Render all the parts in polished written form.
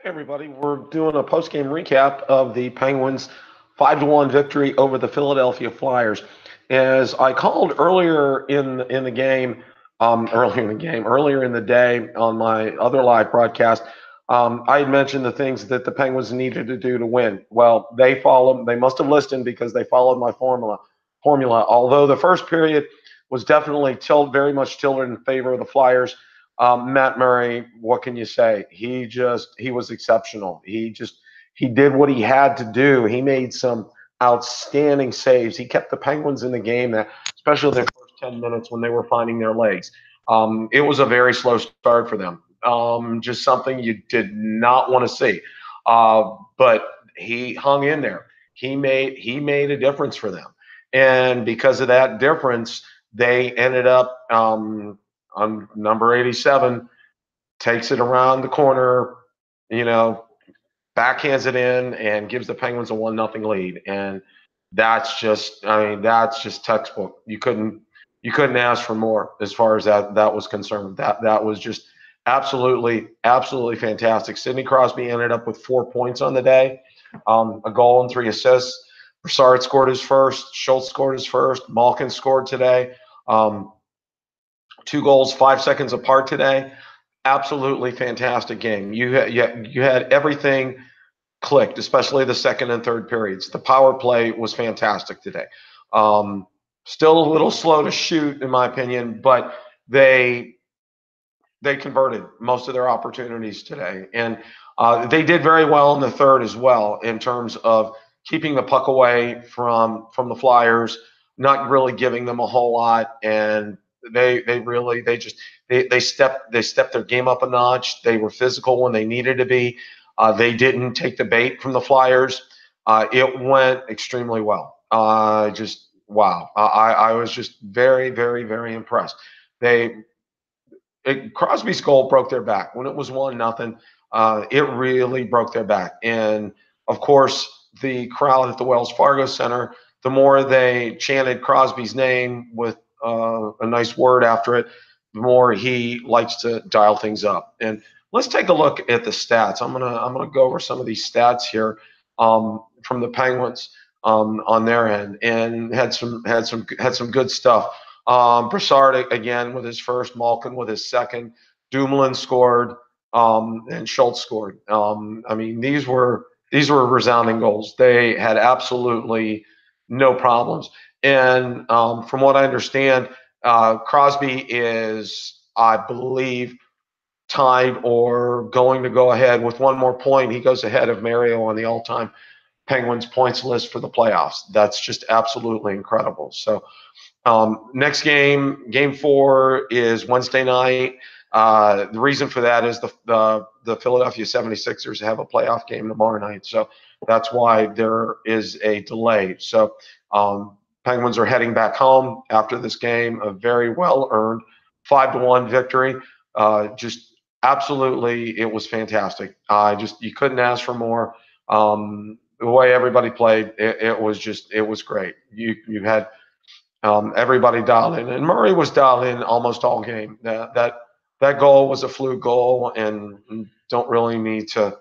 Hey everybody, we're doing a post-game recap of the Penguins' 5-1 victory over the Philadelphia Flyers. As I called earlier in the game, earlier in the day on my other live broadcast, I had mentioned the things that the Penguins needed to do to win. Well, they must have listened because they followed my formula. Although the first period was definitely very much tilted in favor of the Flyers. Matt Murray, what can you say? He was exceptional. He did what he had to do. He made some outstanding saves. He kept the Penguins in the game, especially their first 10 minutes when they were finding their legs. It was a very slow start for them. Just something you did not want to see. But he hung in there. He made a difference for them, and because of that difference, they ended up on number 87, takes it around the corner, you know, backhands it in and gives the Penguins a 1-0 lead. And that's just textbook. You couldn't ask for more as far as that was concerned. That was just absolutely fantastic. Sidney Crosby ended up with 4 points on the day, a goal and 3 assists. Broussard scored his first. Schultz scored his first. Malkin scored today. 2 goals 5 seconds apart today. Absolutely fantastic game. You had everything clicked, especially the second and third periods. The power play was fantastic today. Um, Still a little slow to shoot, in my opinion, but they they converted most of their opportunities today, and they did very well in the third as well in terms of keeping the puck away from the Flyers, not really giving them a whole lot, and they stepped their game up a notch. They were physical when they needed to be. They didn't take the bait from the Flyers. It went extremely well. Just wow. I was just very impressed. They Crosby's goal broke their back when it was 1-0. It really broke their back, and of course, the crowd at the Wells Fargo Center, the more they chanted Crosby's name with a nice word after it, the more he likes to dial things up. And let's take a look at the stats. I'm gonna go over some of these stats here from the Penguins on their end, and had some good stuff. Broussard again with his first, Malkin with his second, Dumoulin scored, and Schultz scored. I mean, these were resounding goals. They had absolutely no problems. And from what I understand, Crosby is, I believe, tied or going to go ahead with one more point. He goes ahead of Mario on the all-time Penguins points list for the playoffs. That's just absolutely incredible. So next game, game 4, is Wednesday night. The reason for that is the Philadelphia 76ers have a playoff game tomorrow night. So that's why there is a delay. So Penguins are heading back home after this game, a very well-earned 5-1 victory. Just absolutely, it was fantastic. You couldn't ask for more. The way everybody played, it was great. You had everybody dialed in, and Murray was dialed in almost all game. That goal was a fluke goal, and don't really need to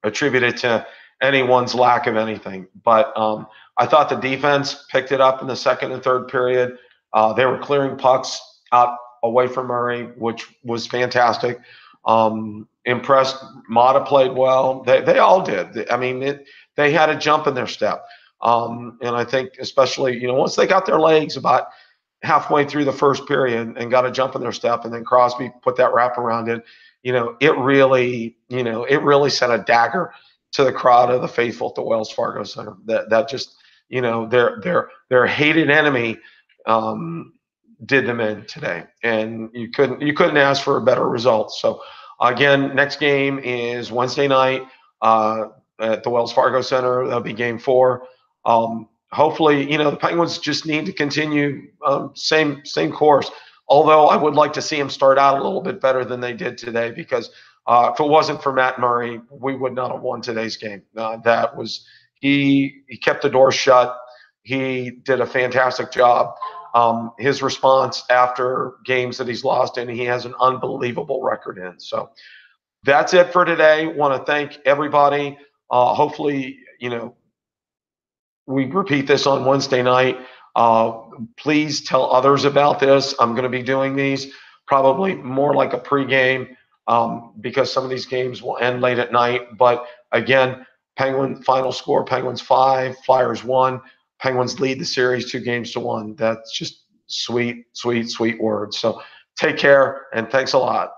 attribute it to anyone's lack of anything. But I thought the defense picked it up in the second and third period. They were clearing pucks out away from Murray, which was fantastic. Impressed. Mata played well. They all did. I mean, they had a jump in their step. And I think especially, once they got their legs about halfway through the first period and got a jump in their step, and then Crosby put that wraparound in, it really sent a dagger to the crowd of the faithful at the Wells Fargo Center. That just, their hated enemy did them in today, and you couldn't ask for a better result. So again, next game is Wednesday night at the Wells Fargo Center. That'll be game 4. Hopefully, the Penguins just need to continue same course. Although I would like to see them start out a little bit better than they did today, because if it wasn't for Matt Murray, we would not have won today's game. He kept the door shut. He did a fantastic job. His response after games that he's lost in, he has an unbelievable record in. So that's it for today. Want to thank everybody. Hopefully, we repeat this on Wednesday night. Uh, Please tell others about this. I'm going to be doing these probably more like a pregame because some of these games will end late at night. But again, Penguin final score: Penguins 5, Flyers 1. Penguins lead the series 2-1. That's just sweet, sweet, sweet words. So take care and thanks a lot.